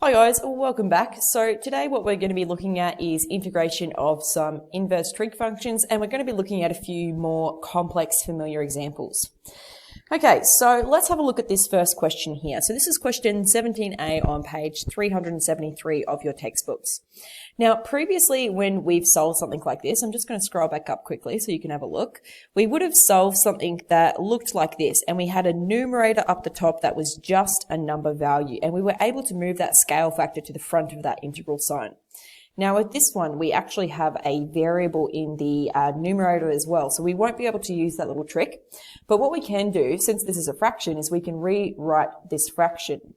Hi guys, welcome back. So today what we're going to be looking at is integration of some inverse trig functions, and we're going to be looking at a few more complex familiar examples. Okay, so let's have a look at this first question here. So this is question 17a on page 373 of your textbooks. Now, previously when we've solved something like this, I'm just going to scroll back up quickly so you can have a look. We would have solved something that looked like this, and we had a numerator up the top that was just a number value, and we were able to move that scale factor to the front of that integral sign. Now with this one, we actually have a variable in the numerator as well, so we won't be able to use that little trick. But what we can do, since this is a fraction, is we can rewrite this fraction.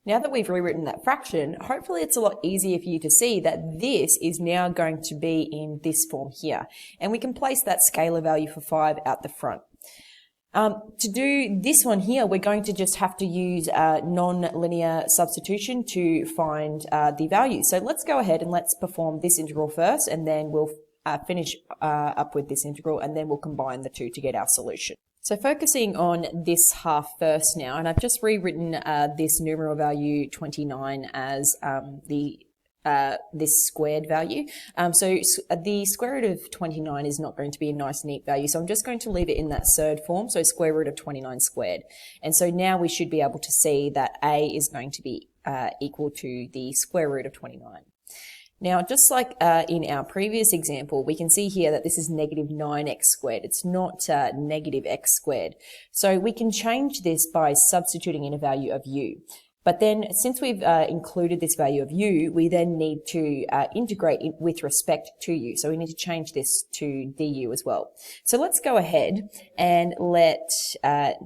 Now that we've rewritten that fraction, hopefully it's a lot easier for you to see that this is now going to be in this form here. And we can place that scalar value for 5 out the front. To do this one here, we're going to just have to use non-linear substitution to find the value. So let's go ahead and let's perform this integral first, and then we'll finish up with this integral, and then we'll combine the two to get our solution. So focusing on this half first now, and I've just rewritten this numeral value 29 as this squared value. So the square root of 29 is not going to be a nice neat value, so I'm just going to leave it in that third form, so square root of 29 squared. And so now we should be able to see that a is going to be equal to the square root of 29. Now, just like in our previous example, we can see here that this is negative 9x squared. It's not negative x squared. So we can change this by substituting in a value of u. But then, since we've included this value of u, we then need to integrate it with respect to u. So we need to change this to du as well. So let's go ahead and let's let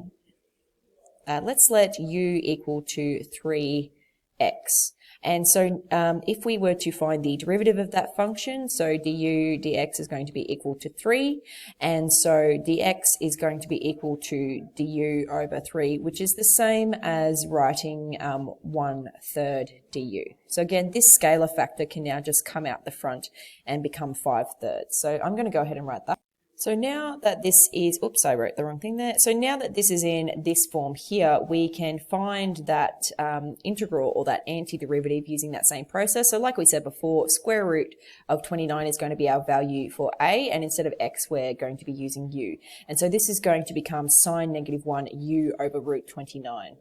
u equal to 3x. And so if we were to find the derivative of that function, so du dx is going to be equal to 3, and so dx is going to be equal to du over 3, which is the same as writing 1/3 du. So again, this scalar factor can now just come out the front and become 5/3. So I'm going to go ahead and write that. So now that this is, oops, I wrote the wrong thing there. So now that this is in this form here, we can find that integral or that antiderivative using that same process. So like we said before, square root of 29 is going to be our value for a, and instead of x, we're going to be using u. And so this is going to become sine negative 1 u over root 29.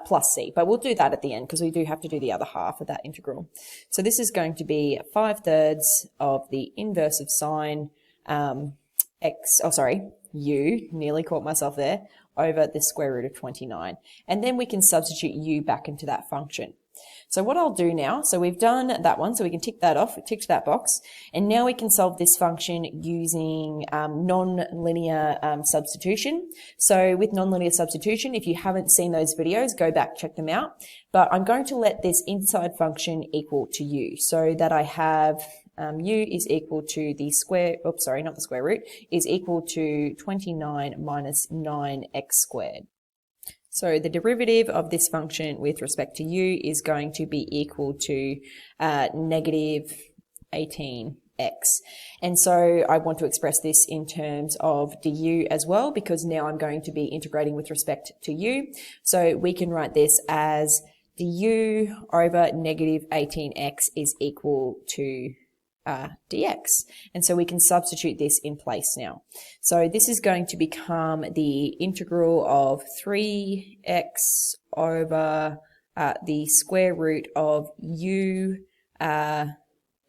Plus c, but we'll do that at the end because we do have to do the other half of that integral. So this is going to be 5/3 of the inverse of sine u, nearly caught myself there, over the square root of 29. And then we can substitute u back into that function. So what I'll do now, so we've done that one, so we can tick that off, ticked that box, and now we can solve this function using non-linear substitution. So with non-linear substitution, if you haven't seen those videos, go back, check them out. But I'm going to let this inside function equal to u, so that I have u is equal to the square, oops, sorry, not the square root, is equal to 29 minus 9x squared. So the derivative of this function with respect to u is going to be equal to negative 18x. And so I want to express this in terms of du as well, because now I'm going to be integrating with respect to u. So we can write this as du over negative 18x is equal to dx. And so we can substitute this in place now. So this is going to become the integral of 3x over the square root of u, and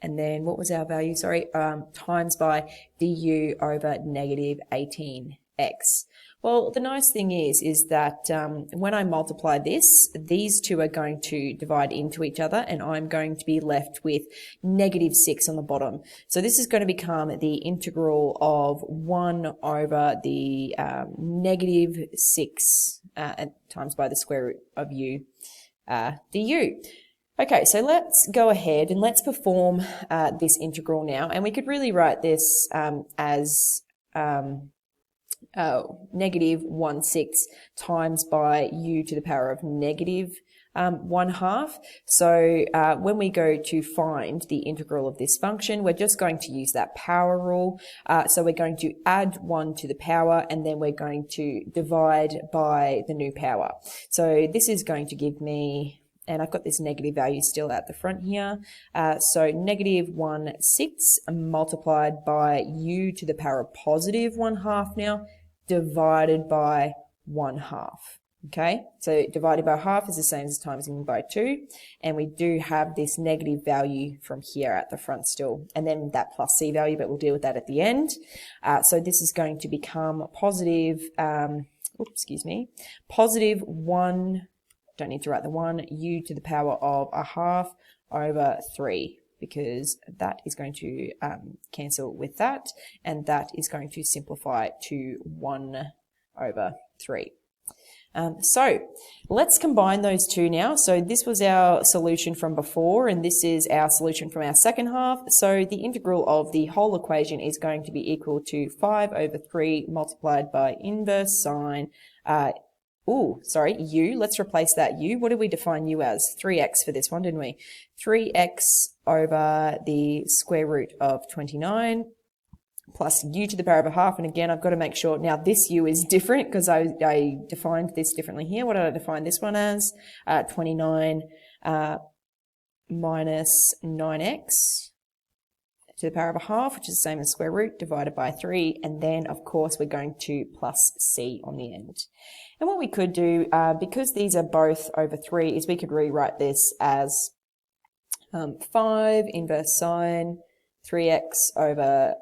then what was our value? Sorry, times by du over negative 18x. Well, the nice thing is that when I multiply this, these two are going to divide into each other, and I'm going to be left with negative 6 on the bottom. So this is going to become the integral of 1 over the negative 6 times by the square root of u du. Okay, so let's go ahead and let's perform this integral now, and we could really write this as negative 1/6 times by u to the power of negative 1/2. So when we go to find the integral of this function, we're just going to use that power rule. So we're going to add 1 to the power, and then we're going to divide by the new power. So this is going to give me and I've got this negative value still at the front here. So negative 1/6 multiplied by u to the power of positive 1/2 now, divided by 1/2. Okay, so divided by half is the same as timesing by 2, and we do have this negative value from here at the front still, and then that plus c value, but we'll deal with that at the end. So this is going to become positive, positive 1, don't need to write the 1, u to the power of 1/2 over 3, because that is going to cancel with that, and that is going to simplify to 1 over 3. So let's combine those two now. So this was our solution from before, and this is our solution from our second half. So the integral of the whole equation is going to be equal to 5 over 3 multiplied by inverse sine, u. Let's replace that u. What did we define u as? 3x for this one, didn't we? 3x over the square root of 29 plus u to the power of 1/2. And again, I've got to make sure, now this u is different because I defined this differently here. What did I define this one as? 29 minus 9x to the power of 1/2, which is the same as square root, divided by 3. And then, of course, we're going to plus c on the end. And what we could do, because these are both over 3, is we could rewrite this as 5 inverse sine 3x over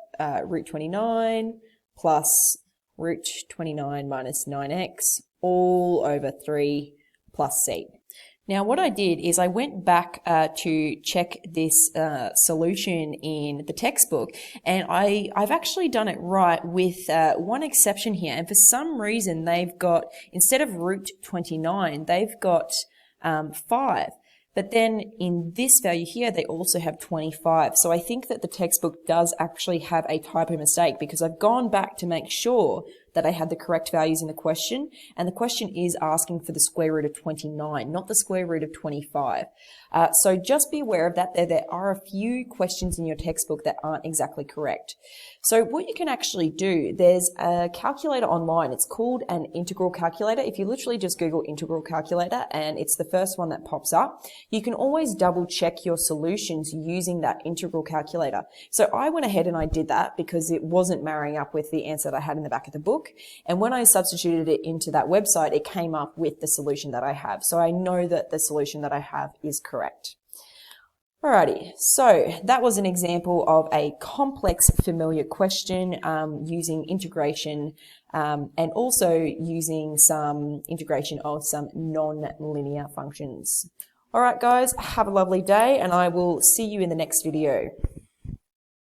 root 29 plus root 29 minus 9x all over 3 plus c. Now what I did is I went back to check this solution in the textbook, and I've actually done it right with one exception here, and for some reason they've got, instead of root 29, they've got 5. But then in this value here, they also have 25. So I think that the textbook does actually have a typo mistake, because I've gone back to make sure that I had the correct values in the question, and the question is asking for the square root of 29, not the square root of 25. So just be aware of that. There are a few questions in your textbook that aren't exactly correct. So what you can actually do, there's a calculator online. It's called an integral calculator. If you literally just Google integral calculator, and it's the first one that pops up, you can always double check your solutions using that integral calculator. So I went ahead and I did that because it wasn't marrying up with the answer that I had in the back of the book. And when I substituted it into that website, it came up with the solution that I have. So I know that the solution that I have is correct. Alrighty, so that was an example of a complex familiar question using integration and also using some integration of some non-linear functions. Alright guys, have a lovely day, and I will see you in the next video.